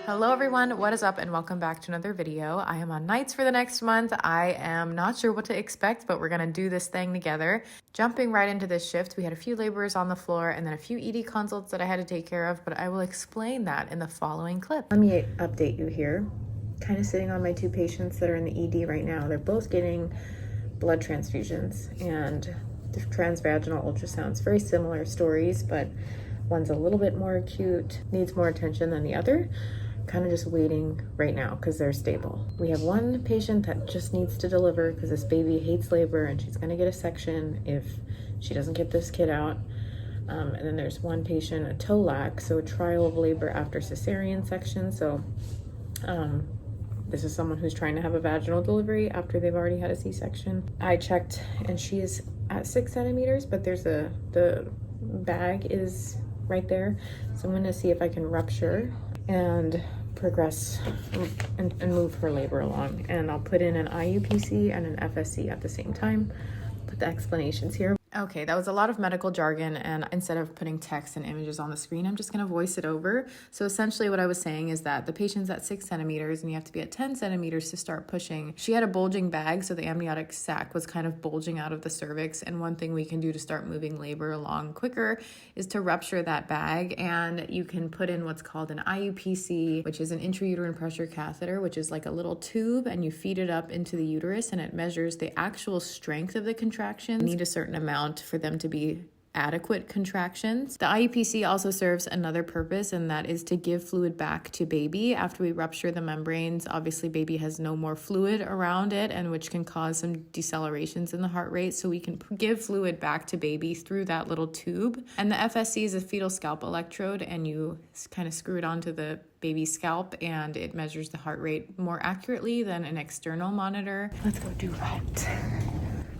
Hello everyone, what is up and welcome back to another video. I am on nights for the next month. I am not sure what to expect, but we're gonna do this thing together. Jumping right into this shift, we had a few laborers on the floor and then a few ED consults that I had to take care of, but I will explain that in the following clip. Let me update you here. Kind of sitting on my two patients that are in the ED right now. They're both getting blood transfusions and transvaginal ultrasounds. Very similar stories, but one's a little bit more acute, needs more attention than the other. Kind of just waiting right now because they're stable. We have one patient that just needs to deliver because this baby hates labor and she's gonna get a section if she doesn't get this kid out. And then there's one patient, a TOLAC, so a trial of labor after cesarean section. So this is someone who's trying to have a vaginal delivery after they've already had a C-section. I checked and she is at 6 centimeters, but the bag is right there. So I'm gonna see if I can rupture and progress and move her labor along. And I'll put in an IUPC and an FSC at the same time. Put the explanations here. Okay, that was a lot of medical jargon, and instead of putting text and images on the screen, I'm just gonna voice it over. So essentially what I was saying is that the patient's at 6 centimeters and you have to be at 10 centimeters to start pushing. She had a bulging bag, so the amniotic sac was kind of bulging out of the cervix, and one thing we can do to start moving labor along quicker is to rupture that bag, and you can put in what's called an IUPC, which is an intrauterine pressure catheter, which is like a little tube, and you feed it up into the uterus, and it measures the actual strength of the contractions. You need a certain amount for them to be adequate contractions. The IUPC also serves another purpose, and that is to give fluid back to baby. After we rupture the membranes, obviously baby has no more fluid around it, and which can cause some decelerations in the heart rate. So we can give fluid back to baby through that little tube. And the FSC is a fetal scalp electrode, and you kind of screw it onto the baby's scalp, and it measures the heart rate more accurately than an external monitor. Let's go do that.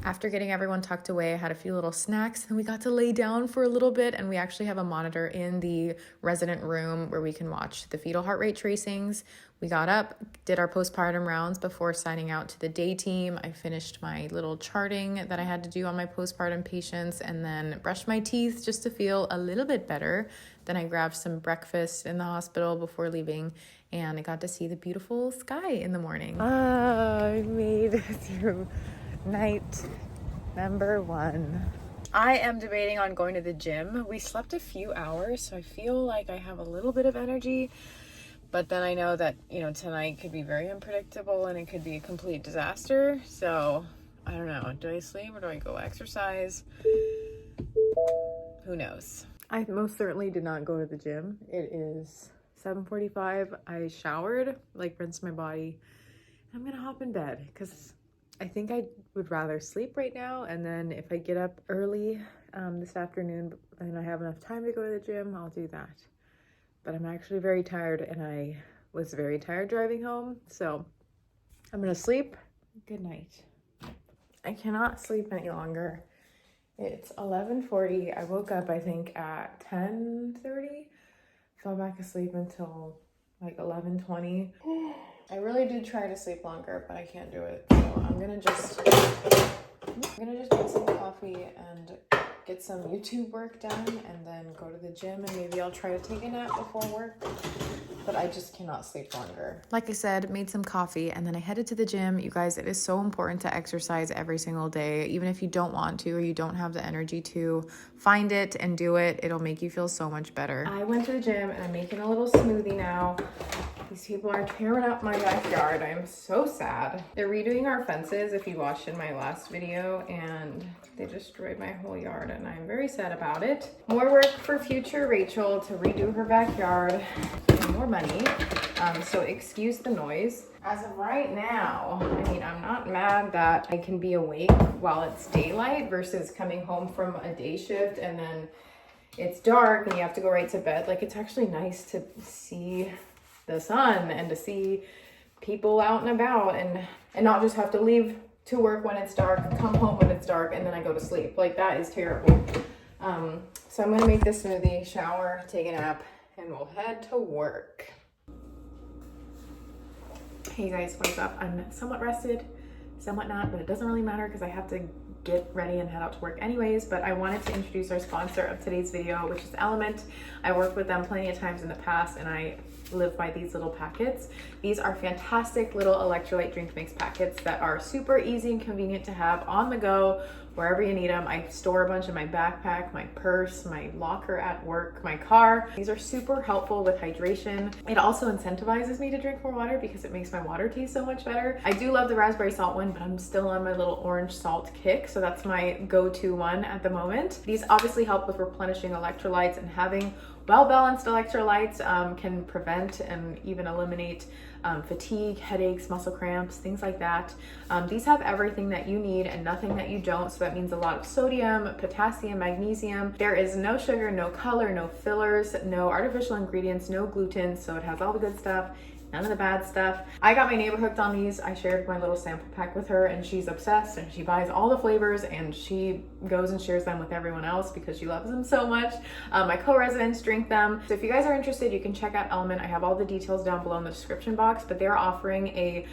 After getting everyone tucked away, I had a few little snacks and we got to lay down for a little bit, and we actually have a monitor in the resident room where we can watch the fetal heart rate tracings. We got up, did our postpartum rounds before signing out to the day team. I finished my little charting that I had to do on my postpartum patients and then brushed my teeth just to feel a little bit better. Then I grabbed some breakfast in the hospital before leaving, and I got to see the beautiful sky in the morning. I made it through night number 1. I am debating on going to the gym. We slept a few hours, so I feel like I have a little bit of energy, but then I know that, tonight could be very unpredictable and it could be a complete disaster. So I don't know. Do I sleep or do I go exercise? Who knows? I most certainly did not go to the gym. It is 7:45. I showered, rinsed my body. I'm gonna hop in bed because I think I would rather sleep right now, and then if I get up early this afternoon and I have enough time to go to the gym, I'll do that. But I'm actually very tired, and I was very tired driving home, so I'm gonna sleep. Good night. I cannot sleep any longer. It's 11:40. I woke up, I think, at 10:30. Fell back asleep until 11:20. I really did try to sleep longer, but I can't do it. So I'm gonna just get some coffee and get some YouTube work done, and then go to the gym, and maybe I'll try to take a nap before work. But I just cannot sleep longer. Like I said, made some coffee, and then I headed to the gym. You guys, it is so important to exercise every single day. Even if you don't want to or you don't have the energy to, find it and do it. It'll make you feel so much better. I went to the gym and I'm making a little smoothie now. These people are tearing up my backyard. I'm so sad. They're redoing our fences, if you watched in my last video, and they destroyed my whole yard, and I'm very sad about it. More work for future Rachel to redo her backyard. More money, so excuse the noise. As of right now, I'm not mad that I can be awake while it's daylight versus coming home from a day shift and then it's dark and you have to go right to bed. It's actually nice to see the sun and to see people out and about and not just have to leave to work when it's dark, come home when it's dark, and then I go to sleep. That is terrible. So I'm gonna make this smoothie, shower, take a nap, and we'll head to work. Hey guys, what's up? I'm somewhat rested, somewhat not, but it doesn't really matter because I have to get ready and head out to work anyways, but I wanted to introduce our sponsor of today's video, which is Element. I worked with them plenty of times in the past, and I live by these little packets. These are fantastic little electrolyte drink mix packets that are super easy and convenient to have on the go wherever you need them. I store a bunch in my backpack, my purse, my locker at work, my car. These are super helpful with hydration. It also incentivizes me to drink more water because it makes my water taste so much better. I do love the raspberry salt one, but I'm still on my little orange salt kick, so that's my go-to one at the moment. These obviously help with replenishing electrolytes, and having well-balanced electrolytes can prevent and even eliminate fatigue, headaches, muscle cramps, things like that. These have everything that you need and nothing that you don't, so that means a lot of sodium, potassium, magnesium. There is no sugar, no color, no fillers, no artificial ingredients, no gluten, so it has all the good stuff, none of the bad stuff. I got my neighbor hooked on these. I shared my little sample pack with her, and she's obsessed, and she buys all the flavors, and she goes and shares them with everyone else because she loves them so much. My co-residents drink them. So if you guys are interested, you can check out Element. I have all the details down below in the description box, but they're offering a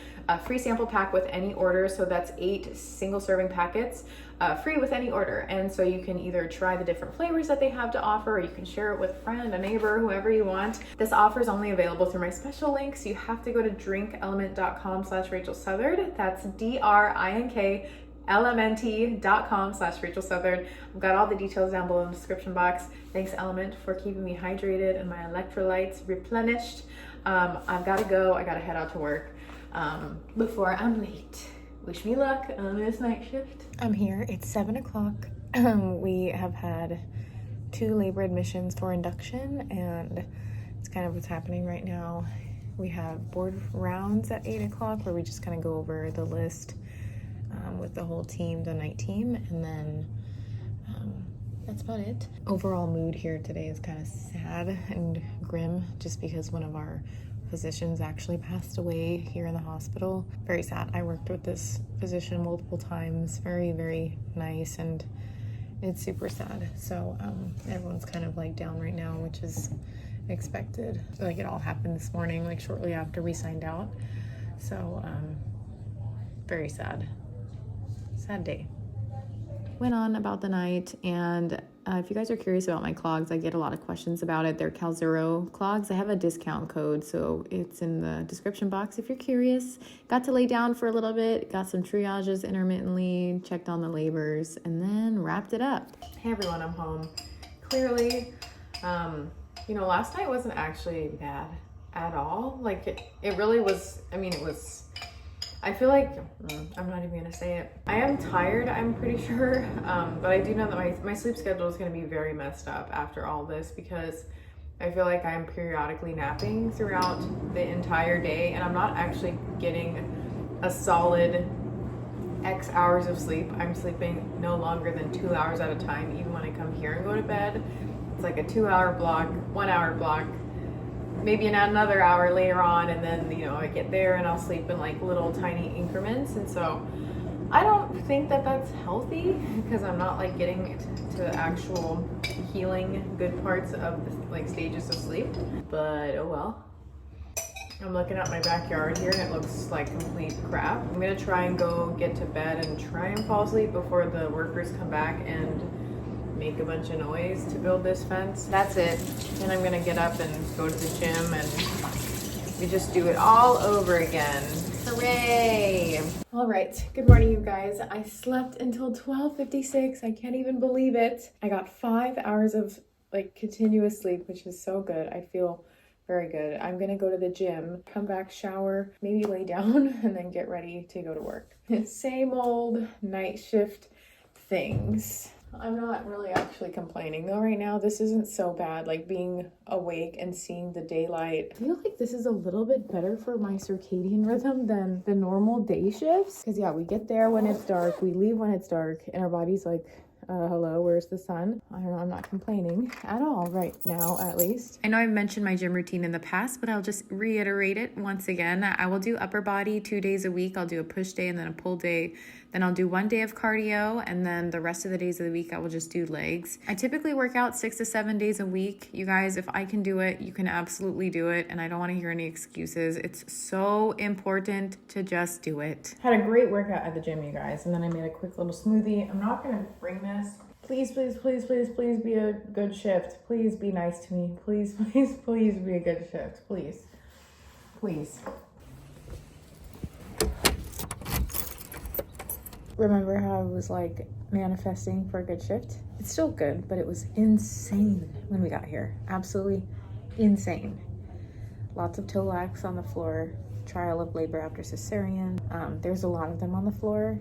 free sample pack with any order. So that's 8 single serving packets. Free with any order, and so you can either try the different flavors that they have to offer, or you can share it with a friend, a neighbor, whoever you want. This offer is only available through my special link, so you have to go to drinkelement.com/Rachel Southard. That's DRINKLMNT.com/Rachel Southard. I've got all the details down below in the description box. Thanks, Element, for keeping me hydrated and my electrolytes replenished. I've got to go. I got to head out to work before I'm late. Wish me luck on this night shift. I'm here. It's 7 o'clock. We have had 2 labor admissions for induction, and it's kind of what's happening right now. We have board rounds at 8 o'clock where we just kind of go over the list with the whole team, the night team, and then that's about it. Overall mood here today is kind of sad and grim just because one of our physicians actually passed away here in the hospital. Very sad. I worked with this physician multiple times. Very, very nice, and it's super sad. So everyone's kind of like down right now, which is expected. Like, it all happened this morning, like shortly after we signed out. So very sad. Sad day. Went on about the night, and if you guys are curious about my clogs, I get a lot of questions about it. They're Calzero clogs. I have a discount code, so it's in the description box if you're curious. Got to lay down for a little bit, got some triages intermittently, checked on the labors, and then wrapped it up. Hey everyone, I'm home. Clearly, last night wasn't actually bad at all. Like, it really was. I mean, it was, I feel like, I'm not even gonna say it. I am tired, I'm pretty sure, but I do know that my sleep schedule is gonna be very messed up after all this, because I feel like I'm periodically napping throughout the entire day, and I'm not actually getting a solid X hours of sleep. I'm sleeping no longer than 2 hours at a time, even when I come here and go to bed. It's like a 2-hour block, 1-hour block, maybe another hour later on, and then I get there and I'll sleep in like little tiny increments. And so I don't think that that's healthy, because I'm not like getting to actual healing good parts of the like stages of sleep. But oh well. I'm looking at my backyard here and it looks like complete crap. I'm gonna try and go get to bed and try and fall asleep before the workers come back and make a bunch of noise to build this fence. That's it. Then I'm gonna get up and go to the gym, and we just do it all over again. Hooray! All right, good morning, you guys. I slept until 12:56. I can't even believe it. I got 5 hours of like continuous sleep, which is so good. I feel very good. I'm gonna go to the gym, come back, shower, maybe lay down, and then get ready to go to work. Same old night shift things. I'm not really actually complaining though right now. This isn't so bad, like being awake and seeing the daylight. I feel like this is a little bit better for my circadian rhythm than the normal day shifts. Because yeah, we get there when it's dark, we leave when it's dark, and our body's like, hello, where's the sun? I don't know, I'm not complaining at all right now, at least. I know I've mentioned my gym routine in the past, but I'll just reiterate it once again. I will do upper body 2 days a week. I'll do a push day and then a pull day Then I'll do 1 day of cardio, and then the rest of the days of the week I will just do legs. I typically work out 6 to 7 days a week. You guys, if I can do it, you can absolutely do it, and I don't want to hear any excuses. It's so important to just do it. Had a great workout at the gym, you guys, and then I made a quick little smoothie. I'm not gonna bring this. Please, please, please, please, please be a good shift. Please be nice to me. Please, please, please be a good shift. Please. Please. Remember how I was like manifesting for a good shift? It's still good, but it was insane when we got here. Absolutely insane. Lots of toe lacks on the floor. Trial of labor after cesarean. There's a lot of them on the floor,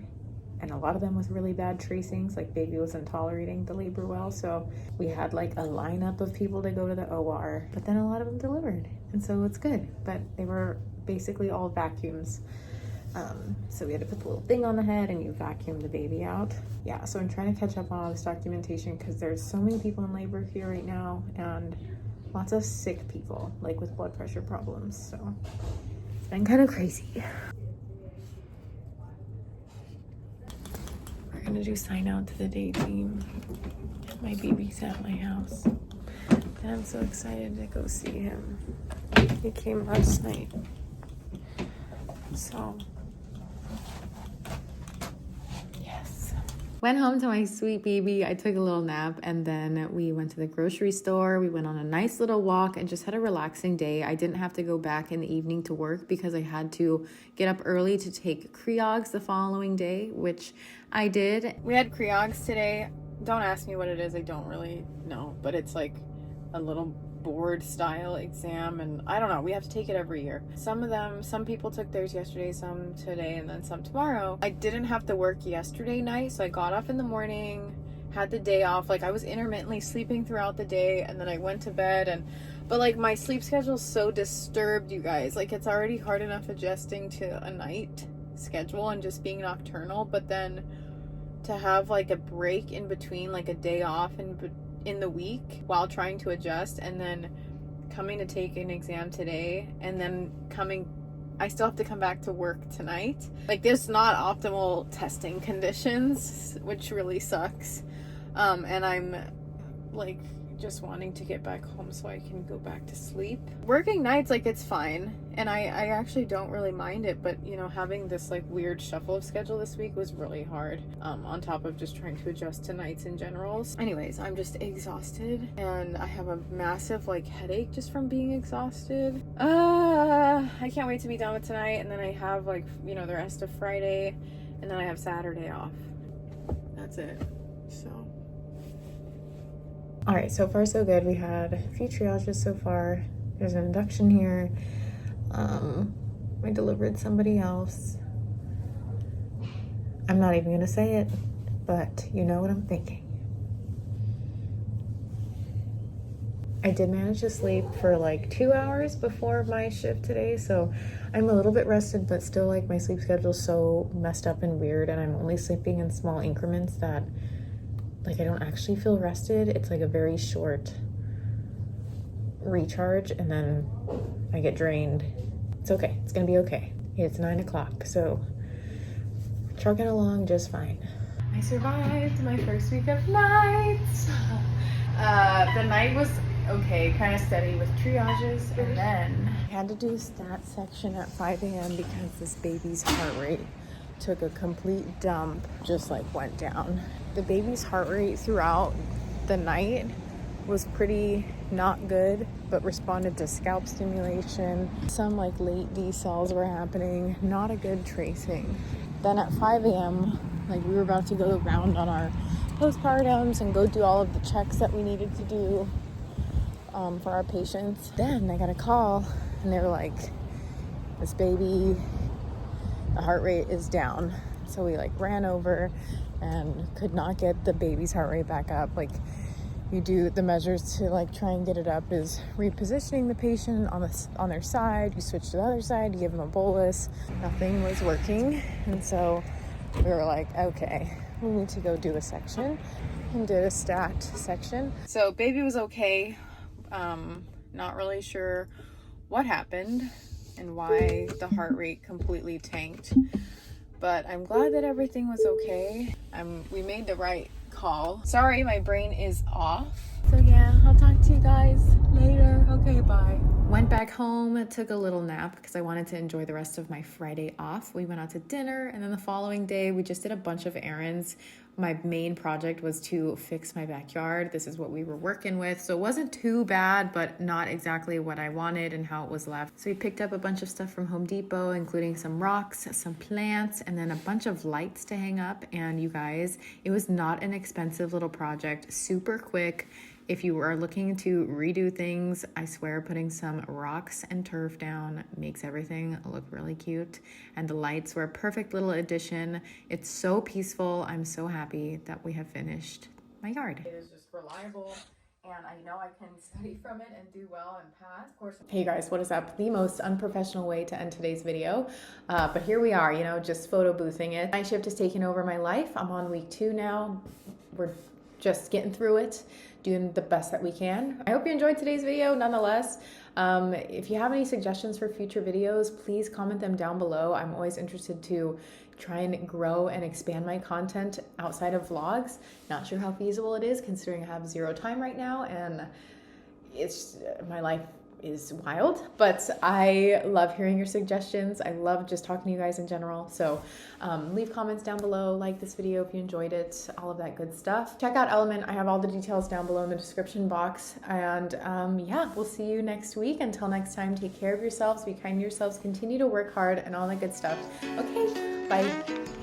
and a lot of them with really bad tracings. Like baby wasn't tolerating the labor well, so we had like a lineup of people to go to the OR, but then a lot of them delivered, and so it's good. But they were basically all vacuums. So we had to put the little thing on the head and you vacuum the baby out. Yeah, so I'm trying to catch up on all this documentation because there's so many people in labor here right now and lots of sick people, like with blood pressure problems. So it's been kind of crazy. We're gonna do sign out to the day team. My baby's at my house. And I'm so excited to go see him. He came last night. So went home to my sweet baby. I took a little nap and then we went to the grocery store. We went on a nice little walk and just had a relaxing day. I didn't have to go back in the evening to work because I had to get up early to take creogs the following day, which I did. We had creogs today. Don't ask me what it is. I don't really know, but it's like a little board style exam, and I don't know, we have to take it every year. Some people took theirs yesterday, some today, and then some tomorrow. I didn't have to work yesterday night, so I got off in the morning, had the day off. Like I was intermittently sleeping throughout the day, and then I went to bed, but like my sleep schedule's so disturbed, you guys. Like it's already hard enough adjusting to a night schedule and just being nocturnal, but then to have like a break in between, like a day off in the week while trying to adjust, and then coming to take an exam today, and then I still have to come back to work tonight. Like there's not optimal testing conditions, which really sucks. And I'm like just wanting to get back home so I can go back to sleep. Working nights, like it's fine, and I actually don't really mind it, but you know, having this like weird shuffle of schedule this week was really hard, on top of just trying to adjust to nights in general. Anyways, I'm just exhausted and I have a massive like headache just from being exhausted. I can't wait to be done with tonight, and then I have like, you know, the rest of Friday, and then I have Saturday off. That's it. So all right, so far so good. We had a few triages so far. There's an induction here. I delivered somebody else. I'm not even gonna say it, but you know what I'm thinking. I did manage to sleep for like 2 hours before my shift today, so I'm a little bit rested, but still like my sleep schedule's so messed up and weird, and I'm only sleeping in small increments that like I don't actually feel rested. It's like a very short recharge and then I get drained. It's okay. It's gonna be okay. It's 9 o'clock, so trucking along just fine. I survived my first week of nights. The night was okay, kind of steady with triages, and then I had to do stat section at 5 a.m. because this baby's heart rate took a complete dump, just like went down. The baby's heart rate throughout the night was pretty not good, but responded to scalp stimulation. Some like late decels were happening, not a good tracing. Then at 5 a.m., like we were about to go around on our postpartums and go do all of the checks that we needed to do for our patients. Then I got a call and they were like, this baby, the heart rate is down. So we like ran over and could not get the baby's heart rate back up. Like you do the measures to like try and get it up is repositioning the patient on their side. You switch to the other side, you give them a bolus. Nothing was working. And so we were like, okay, we need to go do a section, and did a stat section. So baby was okay. Not really sure what happened and why the heart rate completely tanked. but I'm glad that everything was okay. We made the right call. Sorry, my brain is off. So yeah, I'll talk to you guys later. Okay, bye. Went back home, took a little nap because I wanted to enjoy the rest of my Friday off. We went out to dinner, and then the following day we just did a bunch of errands. My main project was to fix my backyard. This is what we were working with. So it wasn't too bad, but not exactly what I wanted and how it was left. So we picked up a bunch of stuff from Home Depot, including some rocks, some plants, and then a bunch of lights to hang up. And you guys, it was not an expensive little project, super quick. If you are looking to redo things, I swear putting some rocks and turf down makes everything look really cute. And the lights were a perfect little addition. It's so peaceful. I'm so happy that we have finished my yard. It is just reliable, and I know I can study from it and do well and pass. Of course. Hey guys, what is up? The most unprofessional way to end today's video. But here we are, just photo boothing it. My shift is taking over my life. I'm on week 2 now. We're just getting through it, doing the best that we can. I hope you enjoyed today's video nonetheless. If you have any suggestions for future videos, please comment them down below. I'm always interested to try and grow and expand my content outside of vlogs. Not sure how feasible it is considering I have 0 time right now, and my life is wild, but I love hearing your suggestions. I love just talking to you guys in general. So leave comments down below, like this video if you enjoyed it, all of that good stuff. Check out Element. I have all the details down below in the description box. And yeah, we'll see you next week. Until next time, take care of yourselves, be kind to yourselves, continue to work hard and all that good stuff. Okay, bye.